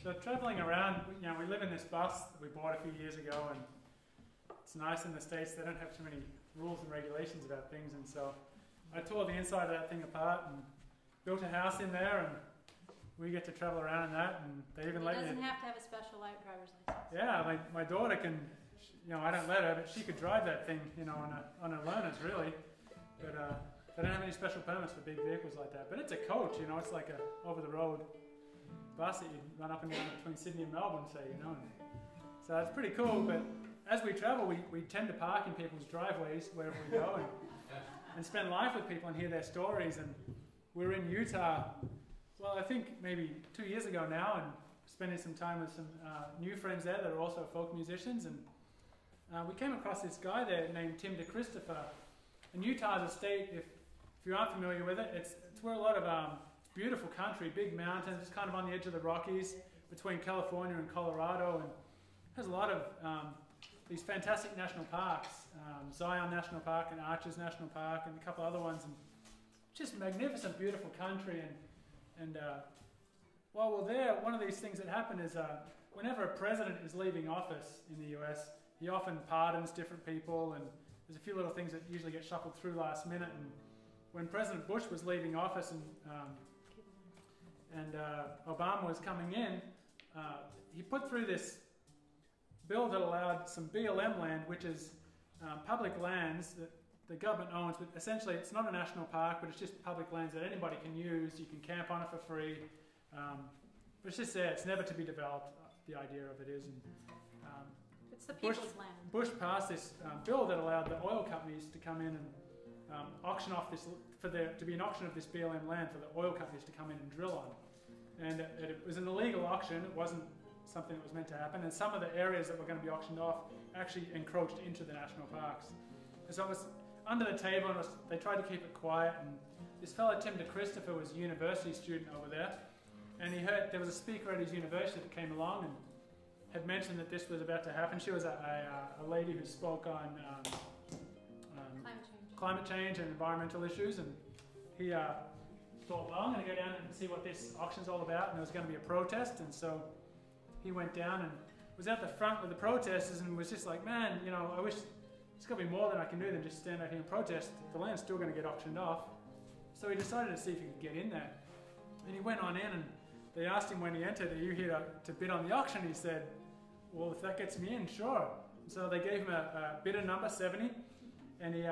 So traveling around, we live in this bus that we bought a few years ago, and it's nice in the States. They don't have too many rules and regulations about things, and so I tore the inside of that thing apart and built a house in there, and we get to travel around in that, and they even let you... doesn't have to have a special driver's license. Yeah, my daughter can, I don't let her, but she could drive that thing, on her learners, really. But they don't have any special permits for big vehicles like that. But it's a coach, it's like a over-the-road bus that you run up and down between Sydney and Melbourne, say, and so it's pretty cool. But as we travel, we tend to park in people's driveways wherever we go and spend life with people and hear their stories. And we're in Utah, well, I think maybe 2 years ago now, and spending some time with some new friends there that are also folk musicians. And we came across this guy there named Tim DeChristopher. And Utah is a state, if you aren't familiar with it, it's where a lot of beautiful country, big mountains. It's kind of on the edge of the Rockies between California and Colorado, and has a lot of these fantastic national parks, Zion National Park and Arches National Park and a couple other ones, and just magnificent, beautiful country. And while we're there, one of these things that happen is whenever a president is leaving office in the US, he often pardons different people, and there's a few little things that usually get shuffled through last minute. And when President Bush was leaving office and Obama was coming in, he put through this bill that allowed some BLM land, which is public lands that the government owns, but essentially it's not a national park, but it's just public lands that anybody can use. You can camp on it for free, but it's just there. It's never to be developed, the idea of it is. And, it's the people's land. Bush passed this bill that allowed the oil companies to come in and auction off this, for there to be an auction of this BLM land for the oil companies to come in and drill on. And it was an illegal auction. It wasn't something that was meant to happen. And some of the areas that were going to be auctioned off actually encroached into the national parks. And so it was under the table, and they tried to keep it quiet. And this fellow Tim DeChristopher was a university student over there, and he heard there was a speaker at his university that came along and had mentioned that this was about to happen. She was a lady who spoke on climate change and environmental issues, and he thought, well, I'm going to go down and see what this auction's all about, and there was going to be a protest. And so he went down and was at the front with the protesters and was just like, man, I wish there's got to be more than I can do than just stand out here and protest. The land's still going to get auctioned off. So he decided to see if he could get in there. And he went on in, and they asked him when he entered, are you here to bid on the auction? He said, well, if that gets me in, sure. So they gave him a bidder number, 70, and he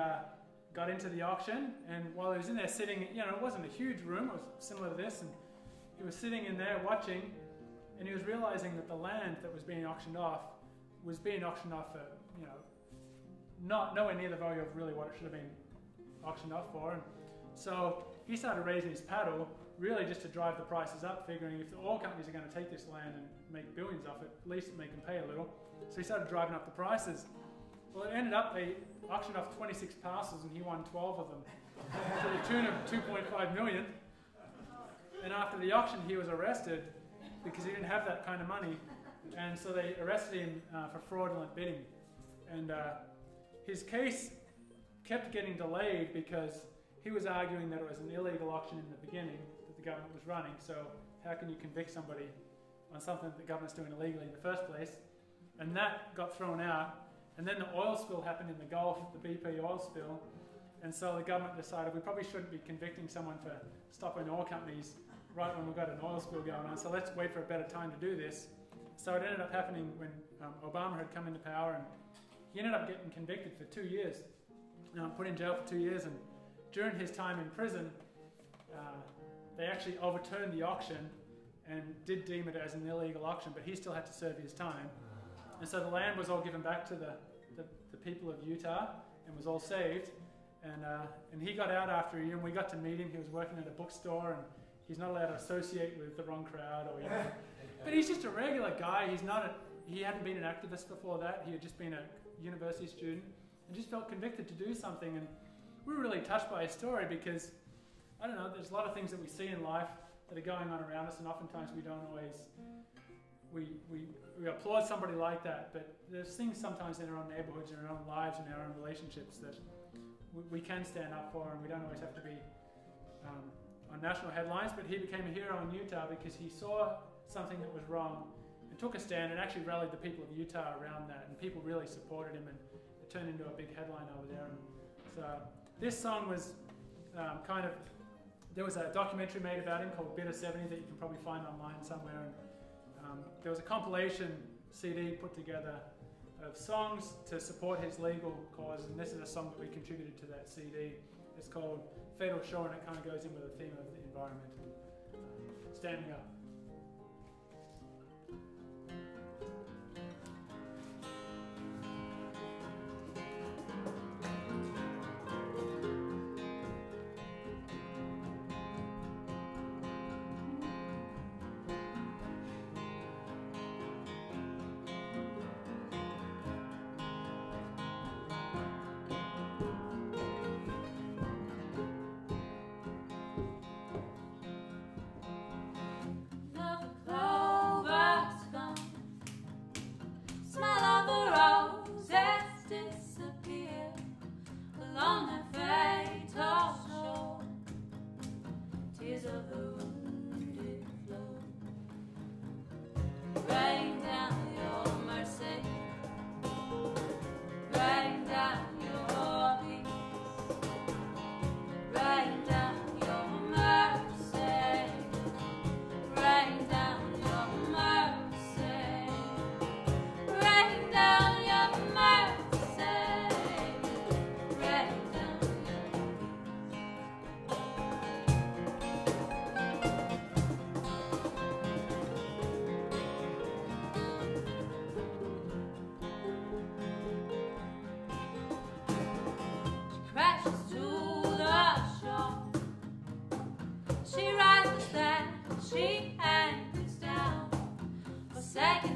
got into the auction. And while he was in there sitting, it wasn't a huge room, it was similar to this, and he was sitting in there watching, and he was realizing that the land that was being auctioned off was being auctioned off for, nowhere near the value of really what it should have been auctioned off for. And so he started raising his paddle, really just to drive the prices up, figuring if the oil companies are going to take this land and make billions off it, at least make them pay a little. So he started driving up the prices. Well, it ended up they auctioned off 26 parcels, and he won 12 of them to the tune of 2.5 million. And after the auction, he was arrested because he didn't have that kind of money, and so they arrested him for fraudulent bidding. And his case kept getting delayed because he was arguing that it was an illegal auction in the beginning that the government was running. So how can you convict somebody on something that the government's doing illegally in the first place? And that got thrown out. And then the oil spill happened in the Gulf, the BP oil spill. And so the government decided we probably shouldn't be convicting someone for stopping oil companies right when we've got an oil spill going on. So let's wait for a better time to do this. So it ended up happening when Obama had come into power, and he ended up getting convicted for 2 years, put in jail for 2 years. And during his time in prison, they actually overturned the auction and did deem it as an illegal auction, but he still had to serve his time. And so the land was all given back to the people of Utah and was all saved. And he got out after a year, and we got to meet him. He was working at a bookstore, and he's not allowed to associate with the wrong crowd, but he's just a regular guy. He hadn't been an activist before that. He had just been a university student and just felt convicted to do something. And we were really touched by his story because, I don't know, there's a lot of things that we see in life that are going on around us, and oftentimes we don't always, we applaud somebody like that, but there's things sometimes in our own neighborhoods, in our own lives, in our own relationships that we can stand up for, and we don't always have to be on national headlines, but he became a hero in Utah because he saw something that was wrong and took a stand and actually rallied the people of Utah around that, and people really supported him, and it turned into a big headline over there. And so this song was there was a documentary made about him called Bitter 70 that you can probably find online somewhere, and there was a compilation CD put together of songs to support his legal cause, and this is a song that we contributed to that CD. It's called Fatal Shore, and it kind of goes in with the theme of the environment, standing up. She hangs down for second.